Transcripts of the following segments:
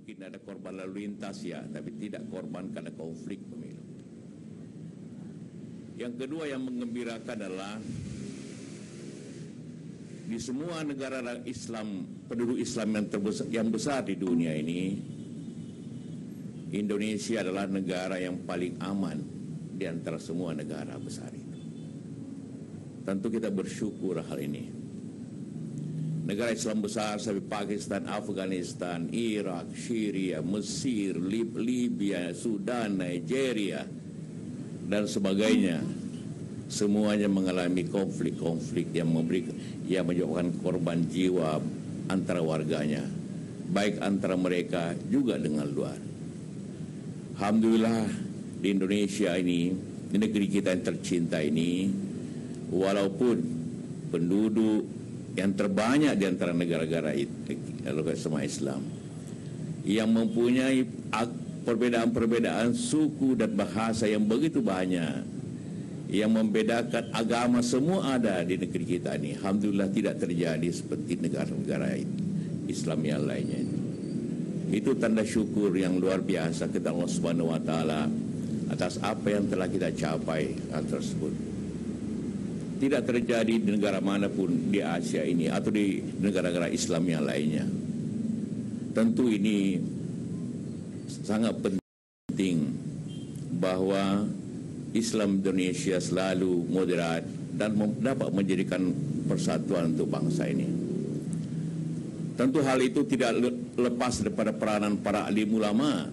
Mungkin ada korban lalu lintas ya, tapi tidak korban karena konflik pemilu. Yang kedua yang menggembirakan adalah di semua negara Islam, penduduk Islam yang besar di dunia ini, Indonesia adalah negara yang paling aman di antara semua negara besar itu. Tentu kita bersyukur hal ini. Negara Islam besar seperti Pakistan, Afghanistan, Irak, Syria, Mesir, Libya, Sudan, Nigeria, dan sebagainya, semuanya mengalami konflik-konflik yang menyebabkan korban jiwa antara warganya, baik antara mereka juga dengan luar. Alhamdulillah di Indonesia ini, di negeri kita yang tercinta ini, walaupun penduduk yang terbanyak di antara negara-negara semua Islam yang mempunyai perbedaan-perbedaan suku dan bahasa yang begitu banyak, yang membedakan agama, semua ada di negeri kita ini. Alhamdulillah tidak terjadi seperti negara-negara Islam yang lainnya. Itu tanda syukur yang luar biasa kepada Allah Subhanahu wa taala atas apa yang telah kita capai hal tersebut. Tidak terjadi di negara manapun di Asia ini atau di negara-negara Islam yang lainnya. Tentu ini sangat penting bahwa Islam Indonesia selalu moderat dan dapat menjadikan persatuan untuk bangsa ini. Tentu hal itu tidak lepas daripada peranan para alim ulama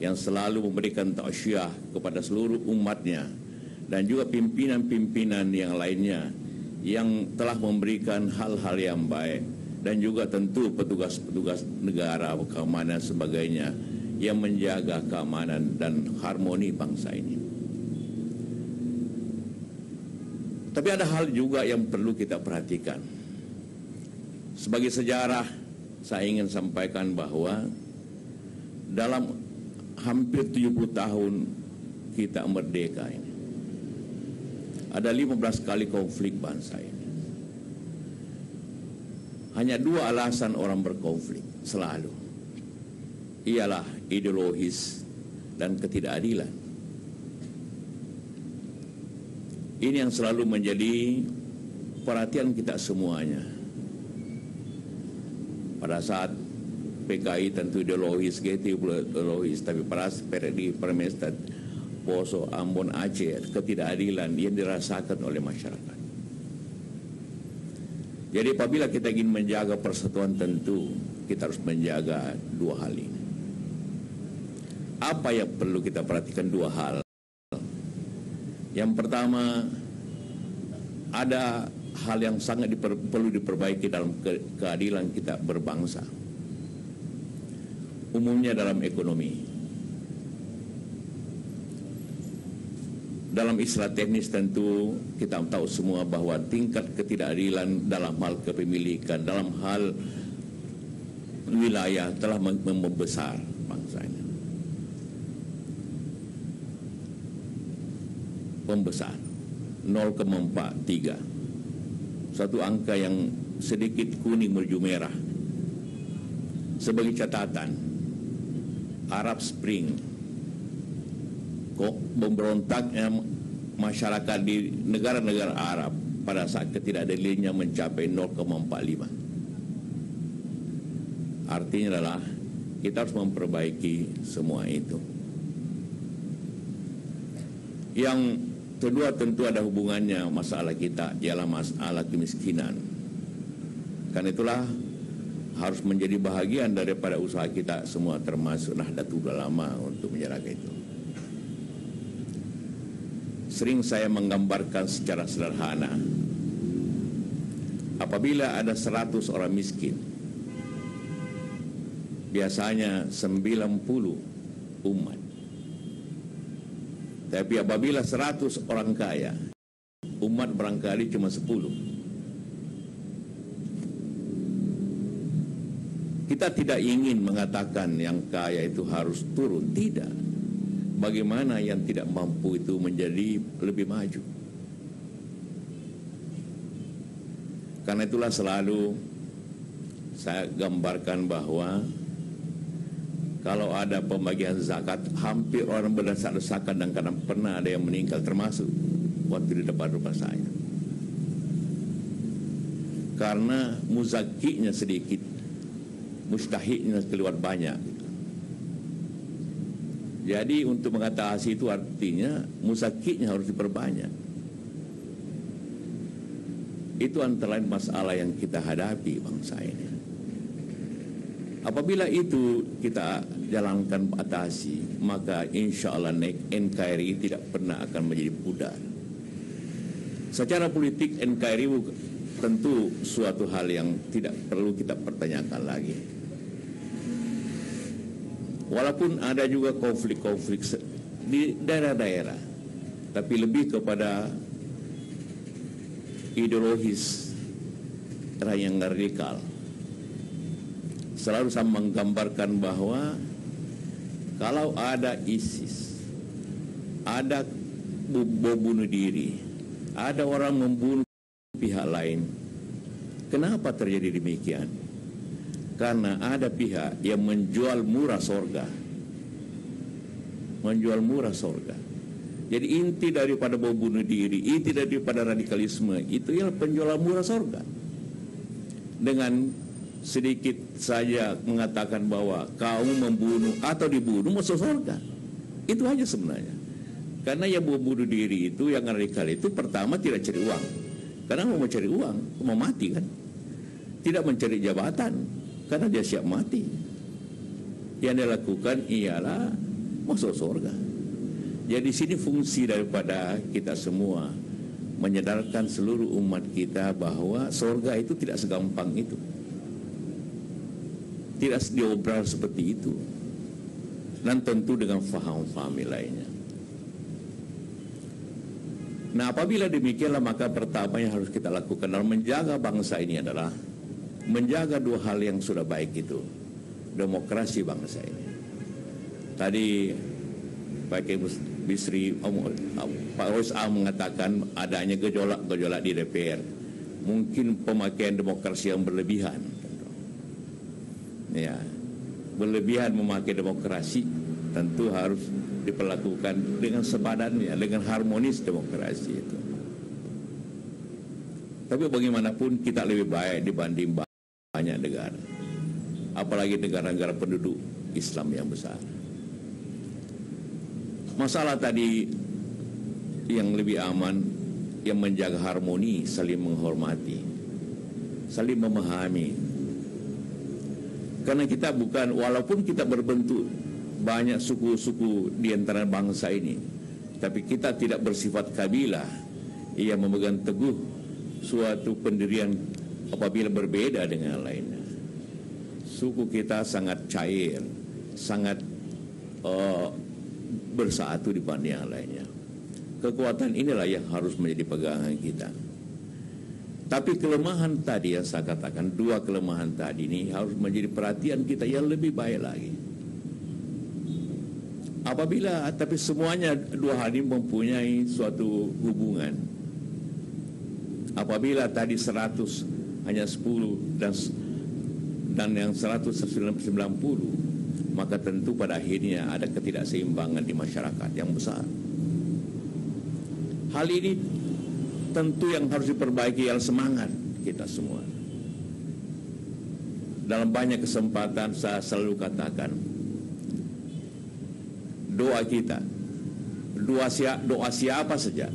yang selalu memberikan tausiah kepada seluruh umatnya, dan juga pimpinan-pimpinan yang lainnya yang telah memberikan hal-hal yang baik, dan juga tentu petugas-petugas negara, keamanan sebagainya yang menjaga keamanan dan harmoni bangsa ini. Tapi ada hal juga yang perlu kita perhatikan. Sebagai sejarah, saya ingin sampaikan bahwa dalam hampir 70 tahun kita merdeka ini, ada 15 kali konflik bangsa ini. Hanya dua alasan orang berkonflik selalu, ialah ideologis dan ketidakadilan. Ini yang selalu menjadi perhatian kita semuanya. Pada saat PKI tentu ideologis, GT ideologis, tapi pada periode Permesta, Poso, Ambon, Aceh, ketidakadilan yang dirasakan oleh masyarakat. Jadi apabila kita ingin menjaga persatuan, tentu kita harus menjaga dua hal ini. Apa yang perlu kita perhatikan? Dua hal. Yang pertama, ada hal yang sangat perlu diperbaiki dalam keadilan kita berbangsa. Umumnya dalam ekonomi. Dalam istilah teknis tentu kita tahu semua bahwa tingkat ketidakadilan dalam hal kepemilikan, dalam hal wilayah telah membesar bangsa ini. Membesar 0,43, satu angka yang sedikit kuning menuju merah. Sebagai catatan, Arab Spring, pemberontaknya masyarakat di negara-negara Arab pada saat ketidakadilannya mencapai 0,45. Artinya adalah kita harus memperbaiki semua itu. Yang kedua tentu ada hubungannya masalah kita, ialah masalah kemiskinan. Karena itulah harus menjadi bahagian daripada usaha kita semua, termasuk Nahdlatul Ulama, untuk menjaga itu. Sering saya menggambarkan secara sederhana, apabila ada 100 orang miskin, biasanya 90 umat. Tapi apabila 100 orang kaya, umat barangkali cuma 10. Kita tidak ingin mengatakan yang kaya itu harus turun, tidak. Bagaimana yang tidak mampu itu menjadi lebih maju. Karena itulah selalu saya gambarkan bahwa Kalau ada pembagian zakat, hampir orang berdesak-desakan dan kadang pernah ada yang meninggal, termasuk waktu di depan rumah saya. Karena muzakinya sedikit, mustahiknya keluar banyak. Jadi untuk mengatasi itu artinya muzakinya harus diperbanyak. Itu antara lain masalah yang kita hadapi bangsa ini. Apabila itu kita jalankan atasi, maka insya Allah NKRI tidak pernah akan menjadi pudar. Secara politik NKRI tentu suatu hal yang tidak perlu kita pertanyakan lagi. Walaupun ada juga konflik-konflik di daerah-daerah, tapi lebih kepada ideologis yang radikal. Selalu saya menggambarkan bahwa kalau ada ISIS, ada bom bunuh diri, ada orang membunuh pihak lain, kenapa terjadi demikian? Karena ada pihak yang menjual murah sorga. Menjual murah sorga. Jadi inti daripada bom bunuh diri, inti daripada radikalisme, itu ialah penjualan murah sorga. Dengan sedikit saja mengatakan bahwa kamu membunuh atau dibunuh masuk surga. Itu aja sebenarnya. Karena yang bunuh diri itu, yang radikal itu pertama tidak cari uang. Karena mau mencari uang, mau mati kan. Tidak mencari jabatan, karena dia siap mati. Yang dia lakukan ialah masuk surga. Jadi sini fungsi daripada kita semua menyadarkan seluruh umat kita bahwa surga itu tidak segampang itu. Tidak diobral seperti itu. Dan tentu dengan faham-faham lainnya. Nah, apabila demikianlah, maka pertama yang harus kita lakukan dalam menjaga bangsa ini adalah menjaga dua hal yang sudah baik itu. Demokrasi bangsa ini. Tadi Pak Bisri, Pak Rosa mengatakan adanya gejolak-gejolak di DPR. Mungkin pemakaian demokrasi yang berlebihan. Ya, berlebihan memakai demokrasi tentu harus diperlakukan dengan sepadannya, dengan harmonis demokrasi itu. Tapi bagaimanapun kita lebih baik dibanding banyak negara, apalagi negara-negara penduduk Islam yang besar. Masalah tadi yang lebih aman, yang menjaga harmoni, saling menghormati, saling memahami. Karena kita bukan, walaupun kita berbentuk banyak suku-suku di antara bangsa ini, tapi kita tidak bersifat kabilah yang memegang teguh suatu pendirian apabila berbeda dengan lainnya. Suku kita sangat cair, sangat bersatu dibanding yang lainnya. Kekuatan inilah yang harus menjadi pegangan kita. Tapi kelemahan tadi yang saya katakan, dua kelemahan tadi ini harus menjadi perhatian kita yang lebih baik lagi. Apabila, tapi semuanya dua hal ini mempunyai suatu hubungan. Apabila tadi 100 hanya 10 dan yang 190, maka tentu pada akhirnya ada ketidakseimbangan di masyarakat yang besar. Hal ini tentu yang harus diperbaiki adalah semangat kita semua. Dalam banyak kesempatan saya selalu katakan, doa kita, doa siapa saja,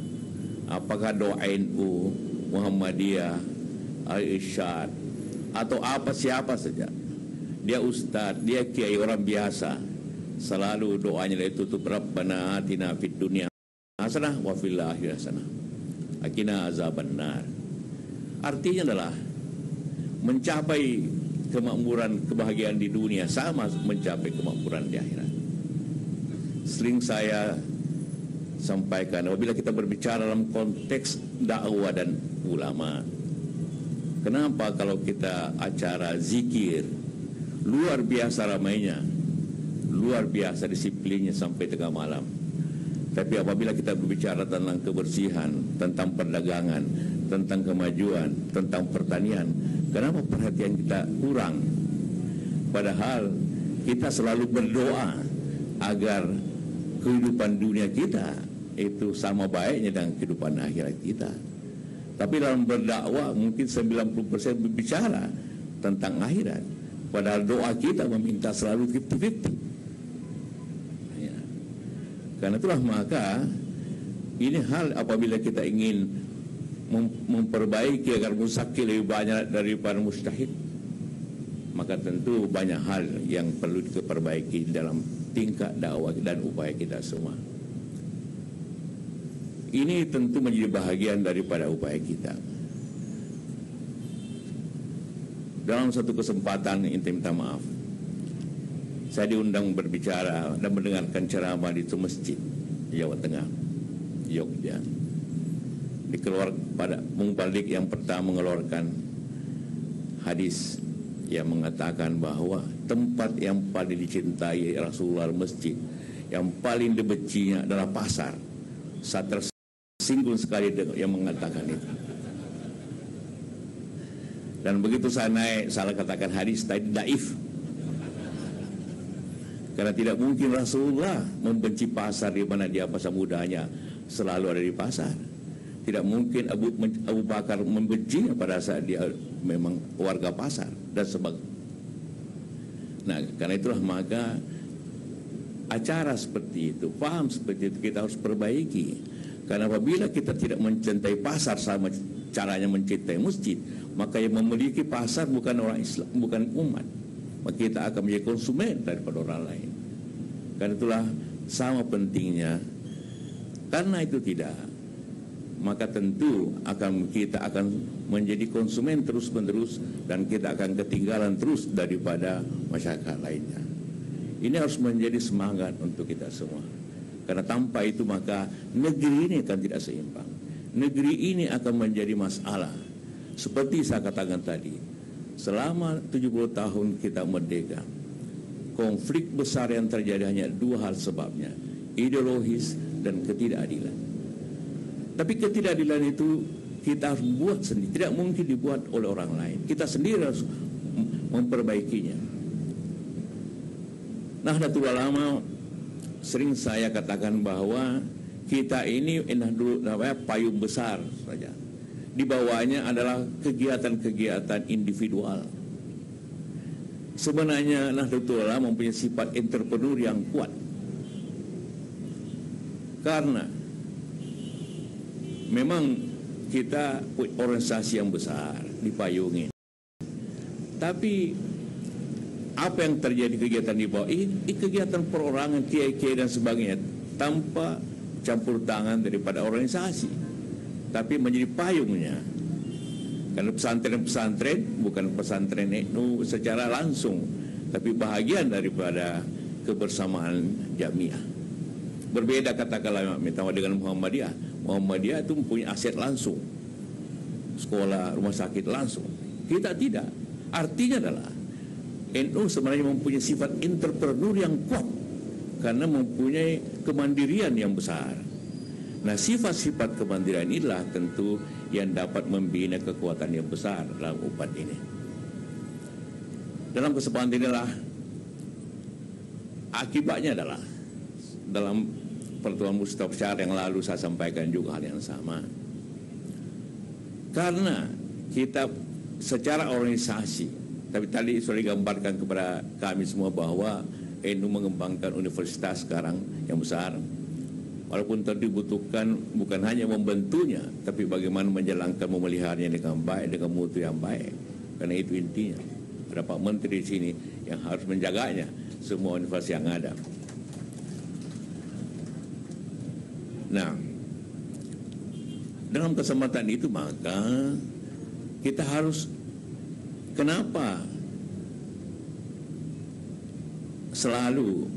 apakah doa NU, Muhammadiyah, Al-Irsyad, atau siapa saja, dia ustadz, dia kiai, orang biasa, selalu doanya ditutup Rabbana atina fid dunya hasanah wa fil akhirati hasanah Akina azabannar. Artinya adalah mencapai kemakmuran, kebahagiaan di dunia sama mencapai kemakmuran di akhirat. Sering saya sampaikan, apabila kita berbicara dalam konteks dakwah dan ulama, kenapa kalau kita acara zikir luar biasa ramainya, luar biasa disiplinnya sampai tengah malam, tapi apabila kita berbicara tentang kebersihan, tentang perdagangan, tentang kemajuan, tentang pertanian, kenapa perhatian kita kurang? Padahal kita selalu berdoa agar kehidupan dunia kita itu sama baiknya dengan kehidupan akhirat kita. Tapi dalam berdakwah mungkin 90% berbicara tentang akhirat, padahal doa kita meminta selalu 50-50. Ya. Karena itulah maka ini hal apabila kita ingin memperbaiki agar musaki lebih banyak daripada mustahid, maka tentu banyak hal yang perlu diperbaiki dalam tingkat dakwah dan upaya kita semua. Ini tentu menjadi bahagian daripada upaya kita. Dalam satu kesempatan, inti minta maaf, saya diundang berbicara dan mendengarkan ceramah di satu masjid di Jawa Tengah, Jogja. Dikeluar pada Mubalik yang pertama mengeluarkan hadis yang mengatakan bahwa tempat yang paling dicintai Rasulullah masjid, yang paling dibencinya adalah pasar. Saya tersinggung sekali yang mengatakan itu. Dan begitu saya naik, saya katakan hadis tadi daif. Karena tidak mungkin Rasulullah membenci pasar di mana dia masa mudanya selalu ada di pasar. Tidak mungkin Abu Bakar membencinya pada saat dia memang warga pasar dan sebagainya. Nah, karena itulah maka acara seperti itu, paham seperti itu kita harus perbaiki. Karena apabila kita tidak mencintai pasar sama caranya mencintai masjid, maka yang memiliki pasar bukan orang Islam, bukan umat. Maka kita akan menjadi konsumen daripada orang lain. Karena itulah sama pentingnya. Karena itu tidak, maka tentu kita akan menjadi konsumen terus-menerus dan kita akan ketinggalan terus daripada masyarakat lainnya. Ini harus menjadi semangat untuk kita semua. Karena tanpa itu maka negeri ini akan tidak seimbang. Negeri ini akan menjadi masalah. Seperti saya katakan tadi, selama 70 tahun kita merdeka, konflik besar yang terjadi hanya dua hal sebabnya, ideologis dan ketidakadilan. Tapi ketidakadilan itu kita harus buat sendiri, tidak mungkin dibuat oleh orang lain. Kita sendiri harus memperbaikinya. Nahdlatul Ulama sering saya katakan bahwa kita ini payung besar saja. Di bawahnya adalah kegiatan-kegiatan individual. Sebenarnya Nahdlatul Ulama mempunyai sifat entrepreneur yang kuat. Karena memang kita organisasi yang besar dipayungi. Tapi apa yang terjadi kegiatan di bawah ini kegiatan perorangan, kiai-kiai dan sebagainya tanpa campur tangan daripada organisasi, tapi menjadi payungnya. Karena pesantren-pesantren bukan pesantren NU secara langsung, tapi bahagian daripada kebersamaan jamiah. Berbeda katakanlah dengan Muhammadiyah. Muhammadiyah itu mempunyai aset langsung, sekolah, rumah sakit langsung. Kita tidak. Artinya adalah NU sebenarnya mempunyai sifat entrepreneur yang kuat karena mempunyai kemandirian yang besar. Nah, sifat-sifat kemandirian inilah tentu yang dapat membina kekuatan yang besar dalam umat ini. Dalam kesempatan inilah akibatnya adalah dalam pertemuan Mustafsyar yang lalu saya sampaikan juga hal yang sama. Karena kita secara organisasi, tapi tadi sudah digambarkan kepada kami semua bahwa NU mengembangkan universitas sekarang yang besar. Walaupun tadi dibutuhkan bukan hanya membentuknya, tapi bagaimana menjalankan, memeliharanya dengan baik, dengan mutu yang baik. Karena itu intinya. Ada Pak Menteri di sini yang harus menjaganya semua universitas yang ada. Nah, dalam kesempatan itu maka kita harus, kenapa selalu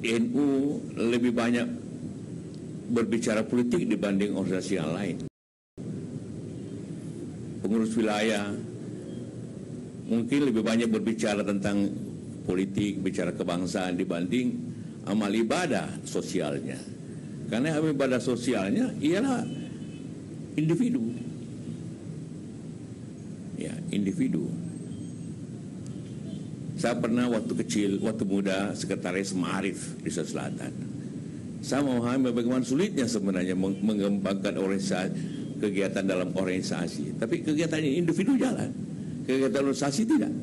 NU lebih banyak berbicara politik dibanding organisasi yang lain? Pengurus wilayah mungkin lebih banyak berbicara tentang politik, bicara kebangsaan dibanding amal ibadah sosialnya. Karena amal ibadah sosialnya ialah individu. Ya, individu. Saya pernah waktu kecil, waktu muda, sekretaris Ma'arif di Sulawesi Selatan. Saya memahami bagaimana sulitnya sebenarnya mengembangkan organisasi, kegiatan dalam organisasi. Tapi kegiatan ini individu jalan, kegiatan organisasi tidak.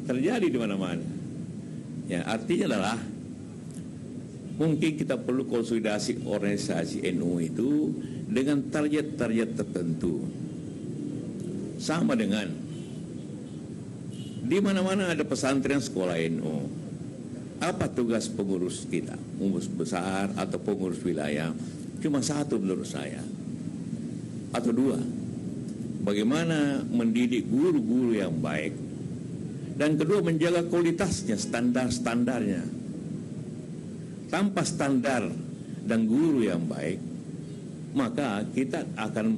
Terjadi di mana-mana. Ya, artinya adalah mungkin kita perlu konsolidasi organisasi NU itu dengan target-target tertentu. Sama dengan di mana-mana ada pesantren sekolah NU. Apa tugas pengurus kita? Pengurus besar atau pengurus wilayah? Cuma satu menurut saya. Atau dua. Bagaimana mendidik guru-guru yang baik. Dan kedua, menjaga kualitasnya, standar-standarnya. Tanpa standar dan guru yang baik, maka kita akan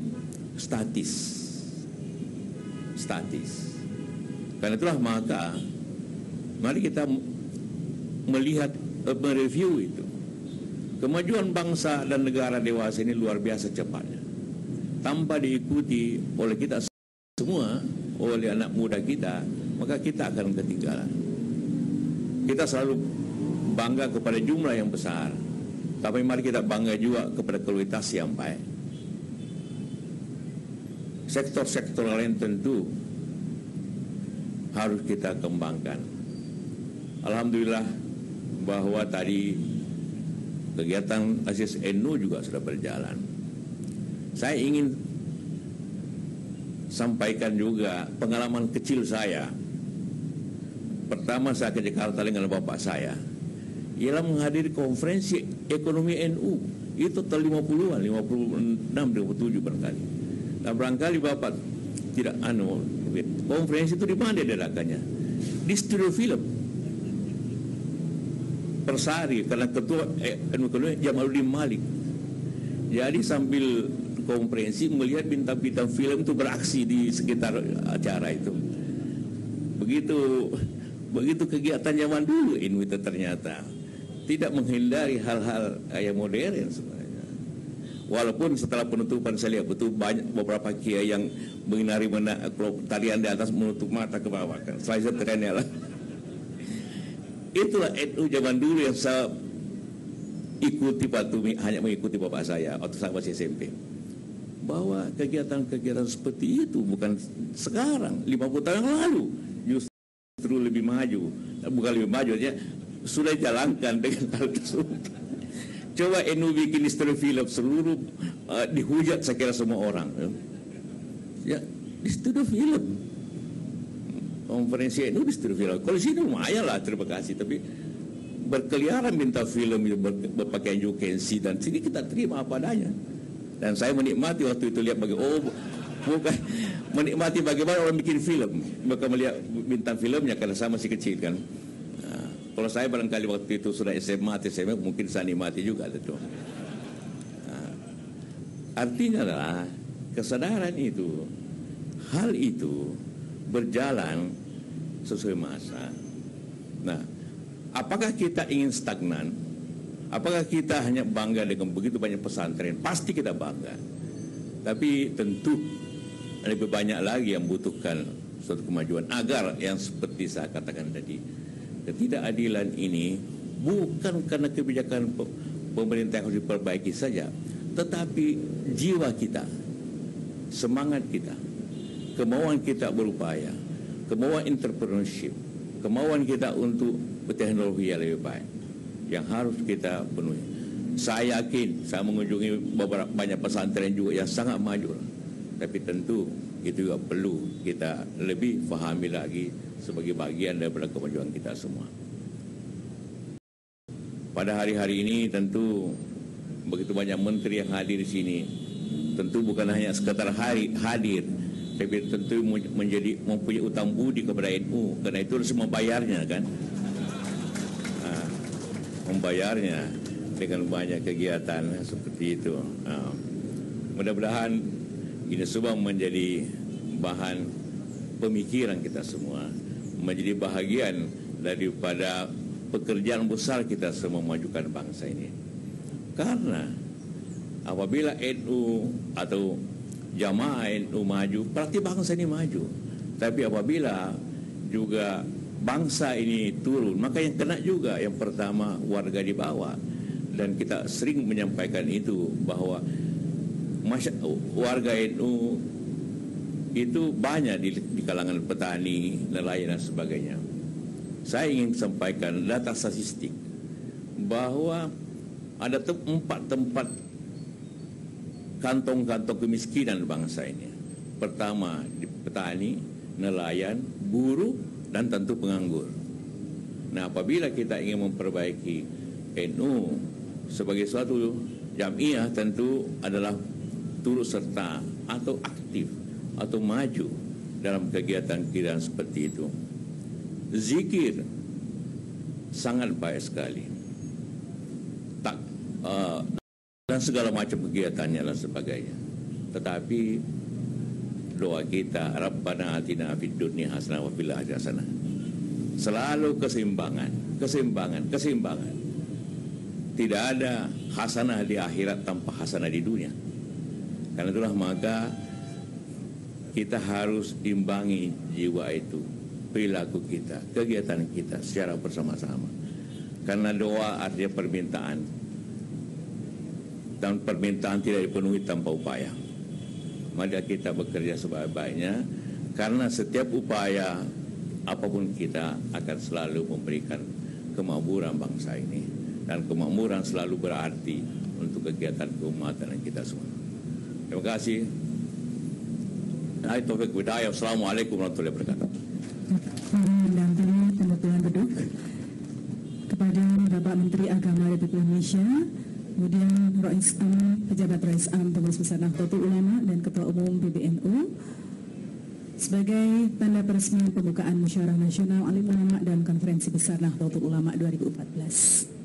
statis. Karena itulah maka mari kita melihat, mereview itu. Kemajuan bangsa dan negara dewasa ini luar biasa cepatnya. Tanpa diikuti oleh kita semua, oleh anak muda kita, maka kita akan ketinggalan. Kita selalu bangga kepada jumlah yang besar, tapi mari kita bangga juga kepada kualitas yang baik. Sektor-sektor lain tentu harus kita kembangkan. Alhamdulillah bahwa tadi kegiatan asis NU juga sudah berjalan. Saya ingin sampaikan juga pengalaman kecil saya. Pertama saya ke Jakarta dengan bapak saya, ialah menghadiri konferensi ekonomi NU. Itu tahun 50-an, 56, 57 barangkali. Nah, barangkali bapak tidak konferensi itu di mana diadakannya? Di studio film Persari, karena ketua Jamaluddin Malik. Jadi sambil konferensi melihat bintang-bintang film itu beraksi di sekitar acara itu. Begitu kegiatan zaman dulu ini ternyata tidak menghindari hal-hal yang modern sebenarnya. Walaupun setelah penutupan saya lihat betul banyak beberapa kiai yang menginari tarian di atas menutup mata ke bawah kan. Saya tekannya lah. Itulah NU zaman dulu yang saya ikuti, hanya mengikuti bapak saya waktu saya masih SMP. Bahwa kegiatan-kegiatan seperti itu bukan sekarang, 50 tahun yang lalu justru lebih maju. Bukan lebih maju, ya, sudah jalankan dengan hal tersebut. Coba NU bikin studio film seluruh dihujat saya kira semua orang. Ya, di studio film. Konferensi NU di studio film. Kalau sini lumayan lah, terima kasih. Tapi berkeliaran bintang film berpakaian jukensi dan sini kita terima apa adanya. Dan saya menikmati waktu itu lihat bukan menikmati bagaimana orang bikin film, bukan melihat bintang filmnya karena saya masih kecil kan. Nah, kalau saya barangkali waktu itu sudah SMA, mungkin saya nikmati juga itu. Nah, artinya adalah kesadaran itu, hal itu berjalan sesuai masa. Nah, apakah kita ingin stagnan? Apakah kita hanya bangga dengan begitu banyak pesantren? Pasti kita bangga. Tapi tentu lebih banyak lagi yang membutuhkan suatu kemajuan agar yang seperti saya katakan tadi, ketidakadilan ini bukan karena kebijakan pemerintah yang harus diperbaiki saja, tetapi jiwa kita, semangat kita, kemauan kita berupaya, kemauan entrepreneurship, kemauan kita untuk berteknologi yang lebih baik yang harus kita penuhi. Saya yakin, saya mengunjungi beberapa banyak pesantren juga yang sangat maju. Tapi tentu itu juga perlu kita lebih fahami lagi sebagai bagian daripada kemajuan kita semua. Pada hari-hari ini tentu begitu banyak menteri yang hadir di sini. Tentu bukan hanya sekedar hadir, tapi tentu mempunyai utang budi kepada NU. Karena itu harus membayarnya kan. Membayarnya dengan banyak kegiatan seperti itu. Mudah-mudahan ini semua menjadi bahan pemikiran kita semua, menjadi bahagian daripada pekerjaan besar kita semua memajukan bangsa ini. Karena apabila NU atau jamaah NU maju, berarti bangsa ini maju. Tapi apabila juga bangsa ini turun, maka yang kena juga yang pertama warga di bawah. Dan kita sering menyampaikan itu bahwa warga NU itu banyak di kalangan petani, nelayan dan sebagainya. Saya ingin sampaikan data statistik bahwa ada 4 tempat kantong-kantong kemiskinan bangsa ini. Pertama di petani, nelayan, buruh, dan tentu penganggur. Nah, apabila kita ingin memperbaiki NU sebagai suatu jamiah, tentu adalah turut serta atau aktif atau maju dalam kegiatan-kegiatan seperti itu. Zikir sangat baik sekali, dan segala macam kegiatannya dan sebagainya. Tetapi doa kita, Rabbana atina fid dunya hasanah wa fil akhirati hasanah. Selalu keseimbangan. Tidak ada hasanah di akhirat tanpa hasanah di dunia. Karena itulah maka kita harus imbangi jiwa itu, perilaku kita, kegiatan kita secara bersama-sama. Karena doa artinya permintaan, dan permintaan tidak dipenuhi tanpa upaya. Maka kita bekerja sebaik-baiknya, karena setiap upaya apapun kita akan selalu memberikan kemakmuran bangsa ini, dan kemakmuran selalu berarti untuk kegiatan keumatan kita semua. Terima kasih. Assalamualaikum warahmatullahi wabarakatuh. Mendampingi penentuan beduk kepada Bapak Menteri Agama Republik Indonesia, kemudian Rais Am, Pejabat Rais Am Pengurus Besar Nahdlatul Ulama dan Ketua Umum PBNU sebagai tanda peresmian pembukaan Musyawarah Nasional Alim Ulama dan Konferensi Besar Nahdlatul Ulama 2014.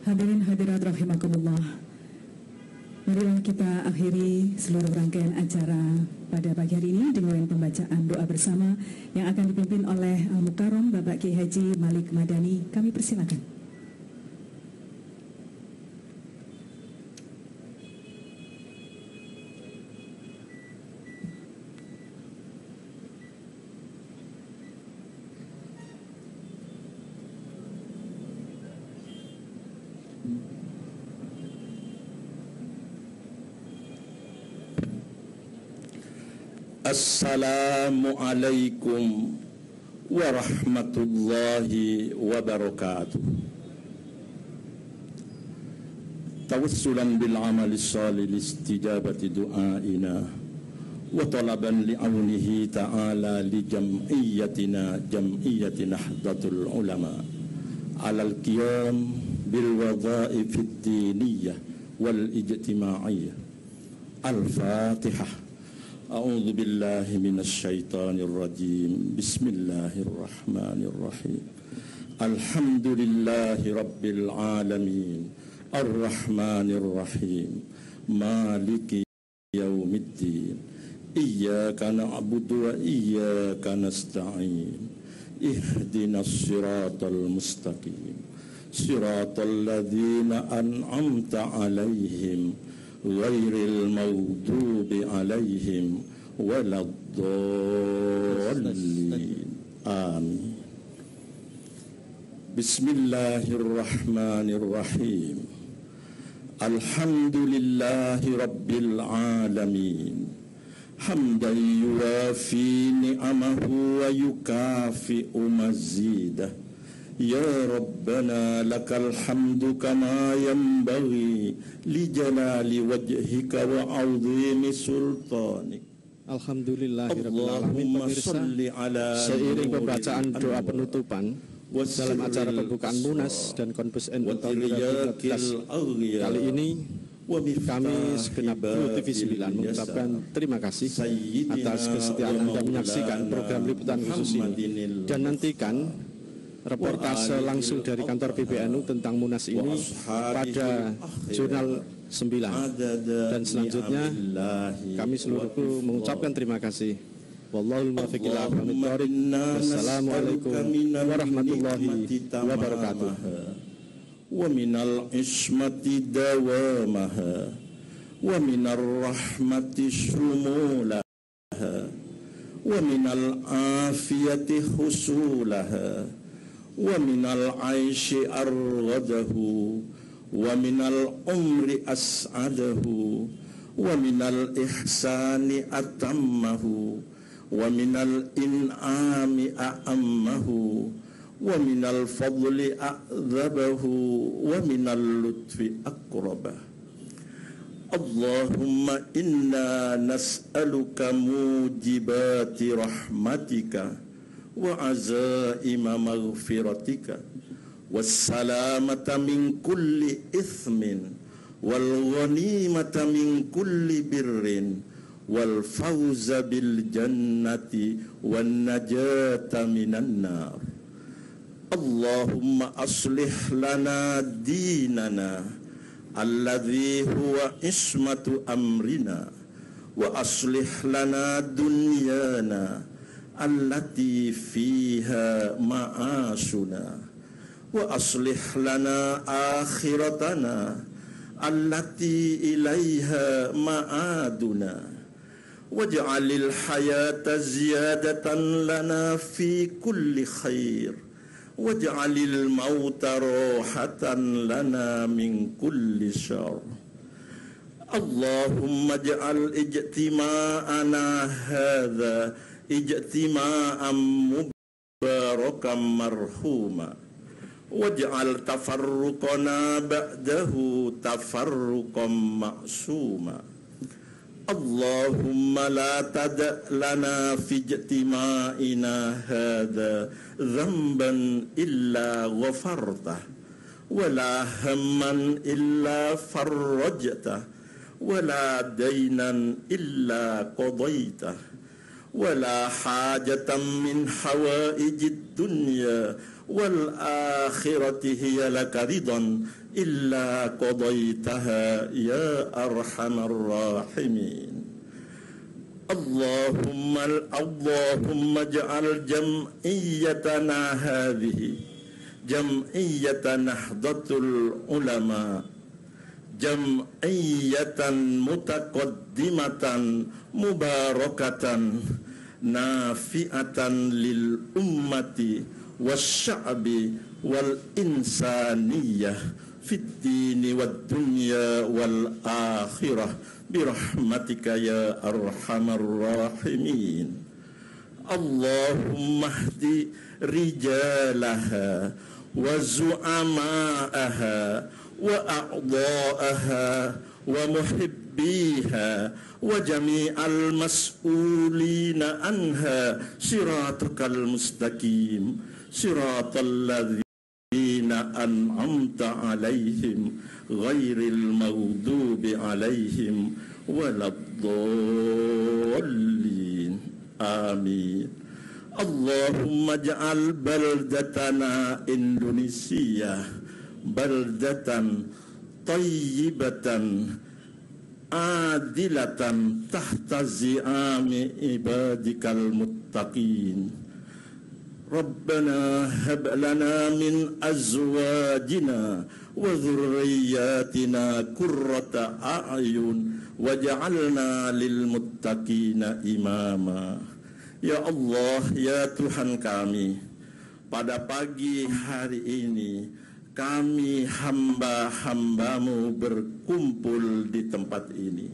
Hadirin hadirat rahimakumullah, marilah kita akhiri seluruh rangkaian acara pada pagi hari ini dengan pembacaan doa bersama yang akan dipimpin oleh Al-Mukarram Bapak Kiai Haji Malik Madani. Kami persilakan. Assalamualaikum warahmatullahi wabarakatuh. Tawassulan bil amali salih istijabati du'aina wa talaban li'aunihi ta'ala li jam'iyyati Nahdlatul Ulama alal qiyam bil wadha'ifid diniyah wal ijtima'iyyah. Al-Fatihah. A'udzu billahi minasy syaithanir rajim. Bismillahirrahmanirrahim. Alhamdulillahi rabbil alamin. Arrahmanir rahim. Maliki yaumiddin. Iyyaka na'budu wa iyyaka nasta'in. Ihdinas siratal mustaqim. Siratal ladzina an'amta 'alaihim ghairil maghdubi 'alaihim waladdallin. Amin. Bismillahirrahmanirrahim. Alhamdulillahi rabbil alamin. Hamdan yuwafi ni'amahu wa yukafi'u mazidah. Ya Rabbana lakal hamdu kama yanbaghi li jalali wajhika wa 'azimi sultanik. Alhamdulillahirabbil alamin. Pemirsa, seiring pembacaan doa penutupan dalam acara pembukaan Munas dan Konfes NU tahun 2014 kali ini, Kami segenap kru TV 9 mengucapkan terima kasih atas kesetiaan Anda menyaksikan program liputan khusus ini, dan nantikan reportase langsung dari kantor PBNU tentang Munas ini pada Jurnal 9. Dan selanjutnya kami seluruh kru mengucapkan terima kasih. Wallahul muwaffiq ila aqwamit thoriq. Wassalamualaikum warahmatullahi wabarakatuh. ومن العصمة دوامها ومن الرحمة شمولها ومن العافية حصولها ومن العيش أرغده ومن العمر أسعده ومن الإحسان أتمه ومن الإنعام أأمه ومن الفضل أعذبه ومن اللطف أقربه اللهم إنا نسألك موجبات رحمتك وعزائم مغفرتك والسلامة من كل إثم والغنيمة من كل بر والفوز بالجنة والنجاة من النار اللهم أصلح لنا ديننا الذي هو عصمة أمرنا وأصلح لنا دنيانا التي فيها معاشنا وأصلح لنا آخرتنا التي إليها معادنا واجعل الحياة زيادة لنا في كل خير واجعل الموت راحة لنا من كل شر اللهم اجعل اجتماعنا هذا اجتماعا مباركا مرحوما واجعل تفرقنا بعده تفرقا معصوما اللهم لا تدع لنا في اجتماعنا هذا ذنبا إلا غفرته ولا هما إلا فرجته ولا دينا إلا قضيته ولا حاجة من حوائج الدنيا والآخرة هي لك رضا إلا قضيتها يا أرحم الراحمين اللهم اجعل جمعيتنا هذه جمعية نهضة العلماء جمعية متقدمة مباركة نافعة للأمة والشعب والإنسانية في الدين والدنيا والآخرة برحمتك يا أرحم الراحمين اللهم اهد رجالها وزعماءها وأعضاءها ومحبيها وجميع المسؤولين عنها صراطك المستقيم صراط الذين أنعمت عليهم غير المغضوب عليهم ولا الضالين آمين اللهم اجعل بلدتنا إندونيسيا بلدة طيبة عادلة تحت زعام عبادك المتقين ربنا هب لنا من أزواجنا وذرياتنا قرة أعين واجعلنا للمتقين إماما. Ya Allah, ya Tuhan kami, pada pagi hari ini kami hamba-hambamu berkumpul di tempat ini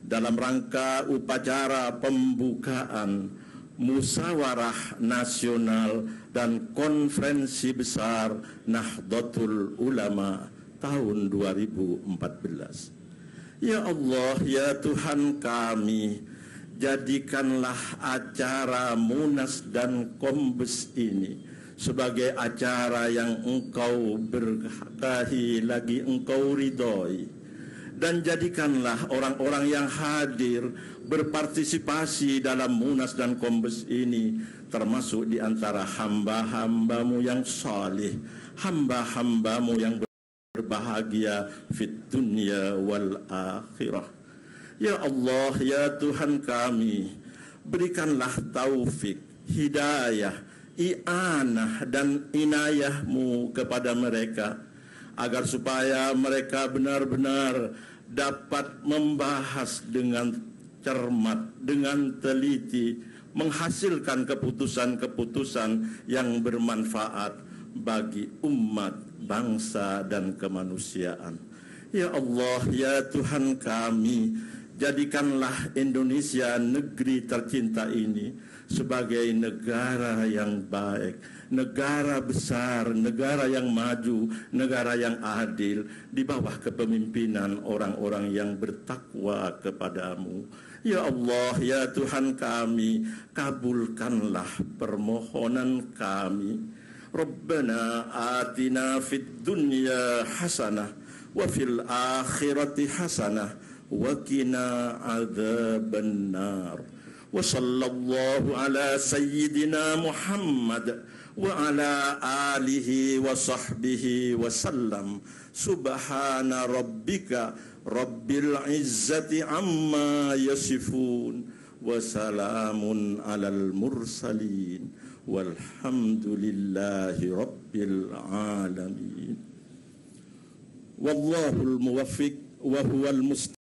dalam rangka upacara pembukaan Musyawarah Nasional dan Konferensi Besar Nahdlatul Ulama tahun 2014. Ya Allah, ya Tuhan kami, jadikanlah acara Munas dan Kombes ini sebagai acara yang Engkau berkahi lagi Engkau ridhoi, dan jadikanlah orang-orang yang hadir berpartisipasi dalam Munas dan Kombes ini termasuk di antara hamba-hambamu yang salih, hamba-hambamu yang berbahagia fit dunya wal akhirah. Ya Allah, ya Tuhan kami, berikanlah taufik, hidayah, i'anah dan inayah-Mu kepada mereka, agar supaya mereka benar-benar dapat membahas dengan cermat, dengan teliti, menghasilkan keputusan-keputusan yang bermanfaat bagi umat, bangsa, dan kemanusiaan. Ya Allah, ya Tuhan kami, jadikanlah Indonesia, negeri tercinta ini, sebagai negara yang baik, negara besar, negara yang maju, negara yang adil, di bawah kepemimpinan orang-orang yang bertakwa kepadamu. Ya Allah, ya Tuhan kami, kabulkanlah permohonan kami. Rabbana atina fid dunya hasanah wa fil akhirati hasanah wa qina adzabannar. Wa sallallahu ala sayyidina Muhammad wa ala alihi wa sahbihi wa sallam. Subhana rabbika rabbil izzati amma yasifun wa salamun alal mursalin walhamdulillahi rabbil alamin. Wallahul muwaffiq wa huwal mustaqim.